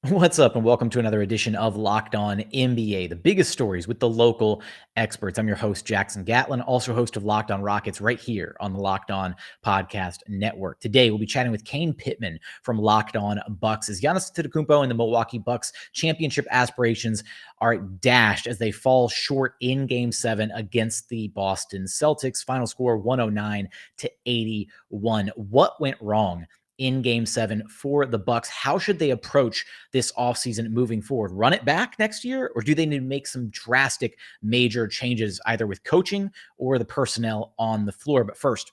What's up, and welcome to another edition of Locked On NBA, the biggest stories with the local experts. I'm your host, Jackson Gatlin, also host of Locked On Rockets right here on the Locked On Podcast Network. Today, we'll be chatting with Kane Pitman from Locked On Bucks as Giannis Antetokounmpo and the Milwaukee Bucks championship aspirations are dashed as they fall short in Game 7 against the Boston Celtics. Final score 109-81. What went wrong in Game 7 for the Bucks? How should they approach this offseason moving forward? Run it back next year, or do they need to make some drastic major changes either with coaching or the personnel on the floor? But first,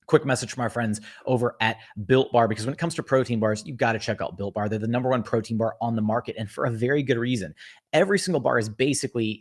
quick message from our friends over at Built Bar, because when it comes to protein bars, you've got to check out Built Bar. They're the number one protein bar on the market, and for a very good reason. Every single bar is basically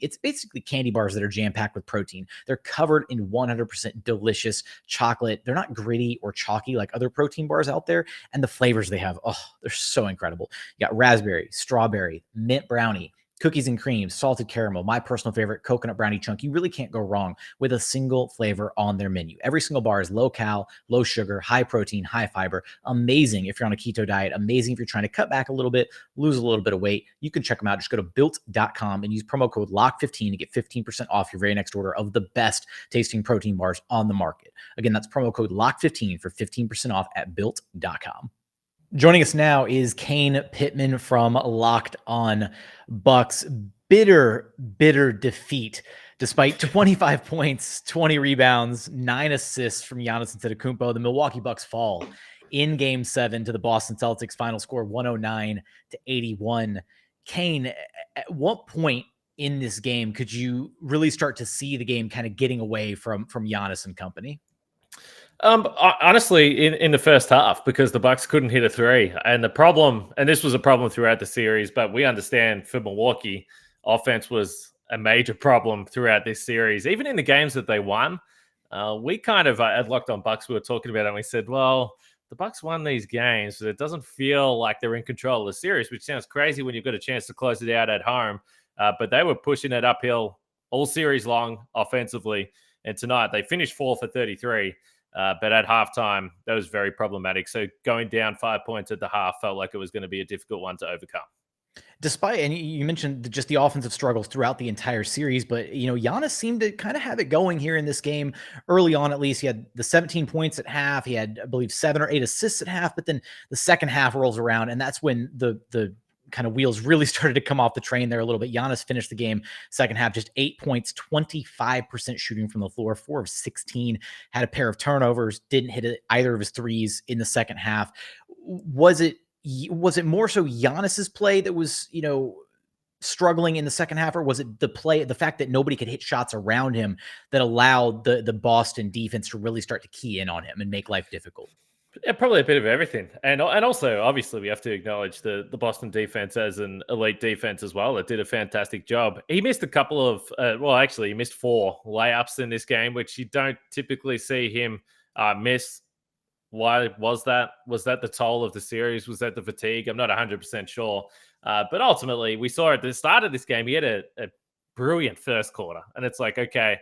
candy bars that are jam-packed with protein. They're covered in 100% delicious chocolate. They're not gritty or chalky like other protein bars out there, and the flavors they have, they're so incredible. You got raspberry, strawberry, mint brownie, cookies and cream, salted caramel, my personal favorite, coconut brownie chunk. You really can't go wrong with a single flavor on their menu. Every single bar is low cal, low sugar, high protein, high fiber. Amazing if you're on a keto diet. Amazing if you're trying to cut back a little bit, lose a little bit of weight. You can check them out. Just go to built.com and use promo code LOCK15 to get 15% off your very next order of the best tasting protein bars on the market. Again, that's promo code LOCK15 for 15% off at built.com. Joining us now is Kane Pitman from Locked On Bucks. Bitter defeat. Despite 25 points, 20 rebounds, 9 assists from Giannis Antetokounmpo, the Milwaukee Bucks fall in Game 7 to the Boston Celtics. Final score 109-81. Kane, at what point in this game could you really start to see the game kind of getting away from Giannis and company? Honestly, in the first half, because the Bucks couldn't hit a three, and the problem, and this was a problem throughout the series, but we understand for Milwaukee, offense was a major problem throughout this series. Even in the games that they won, we kind of at Locked On Bucks, we were talking about it, and we said, well, the Bucks won these games, but it doesn't feel like they're in control of the series, which sounds crazy when you've got a chance to close it out at home. But they were pushing it uphill all series long offensively, and tonight they finished 4 for 33. But at halftime, that was very problematic. So going down 5 points at the half felt like it was going to be a difficult one to overcome. Despite, and you mentioned just the offensive struggles throughout the entire series, but, Giannis seemed to kind of have it going here in this game early on, at least. He had the 17 points at half. He had, I believe, 7 or 8 assists at half, but then the second half rolls around, and that's when the kind of wheels really started to come off the train there a little bit. Giannis finished the game second half, just 8 points, 25% shooting from the floor, 4 of 16, had a pair of turnovers, didn't hit either of his threes in the second half. Was it more so Giannis's play that was, struggling in the second half, or was it the fact that nobody could hit shots around him that allowed the Boston defense to really start to key in on him and make life difficult? Yeah, probably a bit of everything. And also, obviously, we have to acknowledge the Boston defense as an elite defense as well. It did a fantastic job. He missed a couple of, he missed 4 layups in this game, which you don't typically see him miss. Why was that? Was that the toll of the series? Was that the fatigue? I'm not 100% sure. But ultimately, we saw at the start of this game, he had a brilliant first quarter. And it's like, okay,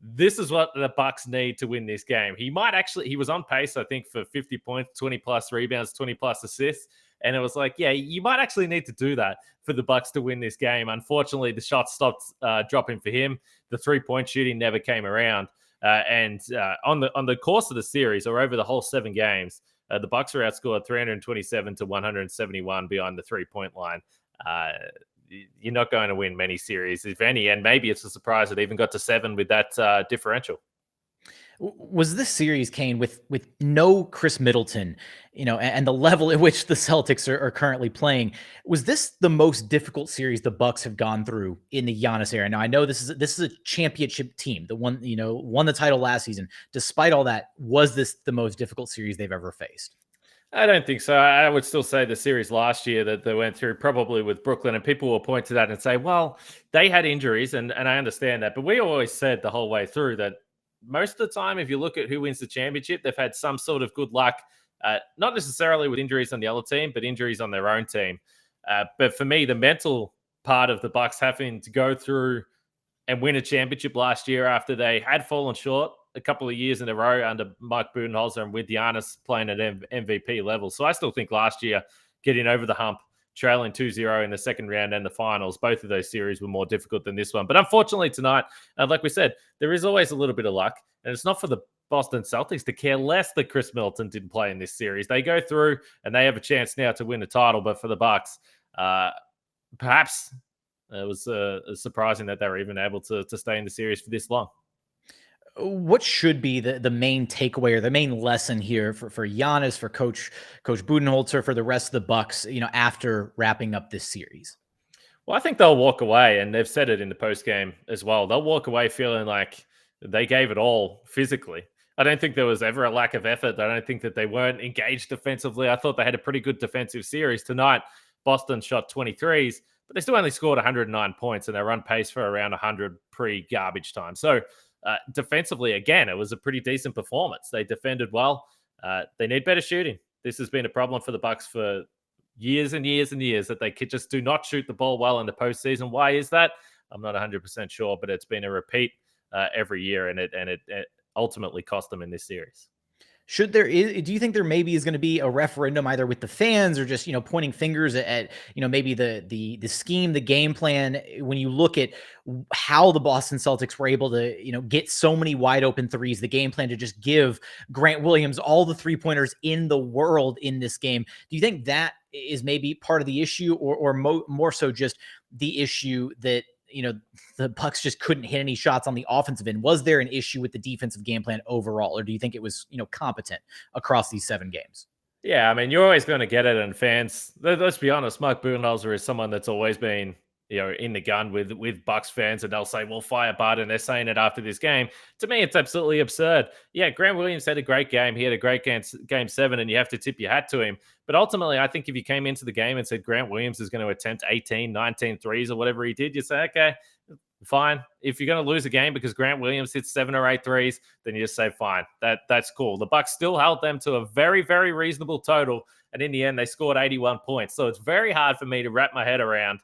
this is what the Bucks need to win this game. He was on pace, I think, for 50 points, 20 plus rebounds, 20 plus assists. And it was like, yeah, you might actually need to do that for the Bucks to win this game. Unfortunately, the shots stopped dropping for him. The 3-point shooting never came around. And on the course of the series, or over the whole 7 games, the Bucks were outscored 327 to 171 beyond the 3-point line. You're not going to win many series, if any, and maybe it's a surprise it even got to 7 with that differential. Was this series, Kane, with no Chris Middleton, and the level at which the Celtics are currently playing, was this the most difficult series the Bucks have gone through in the Giannis era? Now, I know this is a championship team, the one, won the title last season. Despite all that, was this the most difficult series they've ever faced? I don't think so. I would still say the series last year that they went through, probably with Brooklyn, and people will point to that and say, well, they had injuries, and I understand that. But we always said the whole way through that most of the time, if you look at who wins the championship, they've had some sort of good luck, not necessarily with injuries on the other team, but injuries on their own team. But for me, the mental part of the Bucks having to go through and win a championship last year after they had fallen short a couple of years in a row under Mike Budenholzer and with Giannis playing at MVP level. So I still think last year, getting over the hump, trailing 2-0 in the second round and the finals. Both of those series were more difficult than this one. But unfortunately tonight, like we said, there is always a little bit of luck. And it's not for the Boston Celtics to care less that Chris Middleton didn't play in this series. They go through and they have a chance now to win the title. But for the Bucks, perhaps it was surprising that they were even able to stay in the series for this long. What should be the main takeaway or the main lesson here for Giannis, for Coach Budenholzer, for the rest of the Bucks, after wrapping up this series? Well, I think they'll walk away, and they've said it in the post game as well. They'll walk away feeling like they gave it all physically. I don't think there was ever a lack of effort. I don't think that they weren't engaged defensively. I thought they had a pretty good defensive series tonight. Boston shot 23s, but they still only scored 109 points, and they run pace for around 100 pre-garbage time. So defensively, again, it was a pretty decent performance. They defended well. They need better shooting. This has been a problem for the Bucks for years and years and years, that they just do not shoot the ball well in the postseason. Why is that? I'm not 100% sure, but it's been a repeat every year, and it ultimately cost them in this series. Do you think there maybe is going to be a referendum either with the fans or just, pointing fingers at maybe the scheme, the game plan, when you look at how the Boston Celtics were able to, get so many wide open threes, the game plan to just give Grant Williams all the 3-pointers in the world in this game? Do you think that is maybe part of the issue, or more so just the issue that, the Bucks just couldn't hit any shots on the offensive end? Was there an issue with the defensive game plan overall, or do you think it was, competent across these 7 games? Yeah, I mean, you're always going to get it, and fans, let's be honest, Mike Budenholzer is someone that's always been, in the gun with Bucks fans, and they'll say, well, fire Bud, and they're saying it after this game. To me, it's absolutely absurd. Yeah, Grant Williams had a great game. He had a great game 7, and you have to tip your hat to him. But ultimately, I think if you came into the game and said Grant Williams is going to attempt 18, 19 threes or whatever he did, you say, okay, fine. If you're going to lose a game because Grant Williams hits 7 or 8 threes, then you just say, fine, that's cool. The Bucks still held them to a very, very reasonable total. And in the end, they scored 81 points. So it's very hard for me to wrap my head around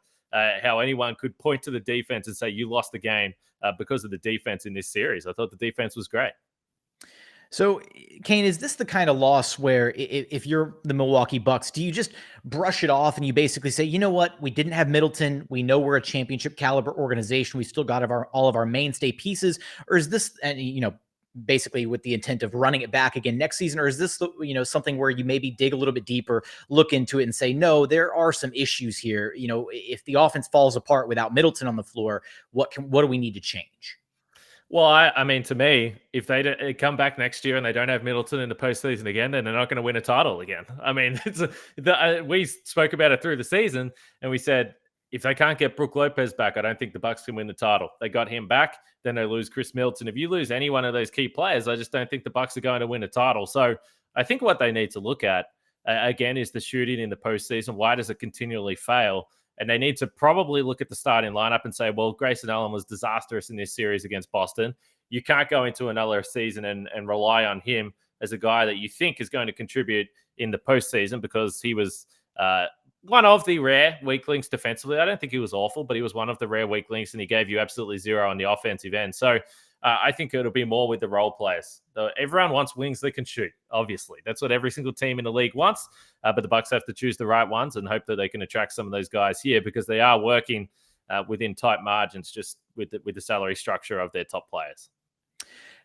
how anyone could point to the defense and say you lost the game because of the defense in this series. I thought the defense was great. So, Kane, is this the kind of loss where if you're the Milwaukee Bucks, do you just brush it off and you basically say, you know what, we didn't have Middleton, we know we're a championship caliber organization, we still got all of our mainstay pieces? Or is this, basically with the intent of running it back again next season? Or is this, something where you maybe dig a little bit deeper, look into it and say, no, there are some issues here. If the offense falls apart without Middleton on the floor, what do we need to change? Well, I mean, to me, if they come back next year and they don't have Middleton in the postseason again, then they're not going to win a title again. I mean, we spoke about it through the season, and we said, if they can't get Brook Lopez back, I don't think the Bucks can win the title. They got him back, then they lose Chris Middleton. If you lose any one of those key players, I just don't think the Bucks are going to win a title. So I think what they need to look at, again, is the shooting in the postseason. Why does it continually fail? And they need to probably look at the starting lineup and say, well, Grayson Allen was disastrous in this series against Boston. You can't go into another season and rely on him as a guy that you think is going to contribute in the postseason, because he was one of the rare weak links defensively. I don't think he was awful, but he was one of the rare weak links, and he gave you absolutely zero on the offensive end. So I think it'll be more with the role players. Everyone wants wings that can shoot, obviously. That's what every single team in the league wants, but the Bucks have to choose the right ones and hope that they can attract some of those guys here, because they are working within tight margins just with the salary structure of their top players.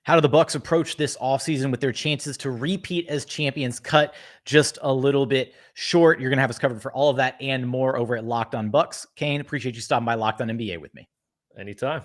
How do the Bucks approach this offseason with their chances to repeat as champions cut just a little bit short? You're going to have us covered for all of that and more over at Locked On Bucks. Kane, appreciate you stopping by Locked On NBA with me. Anytime.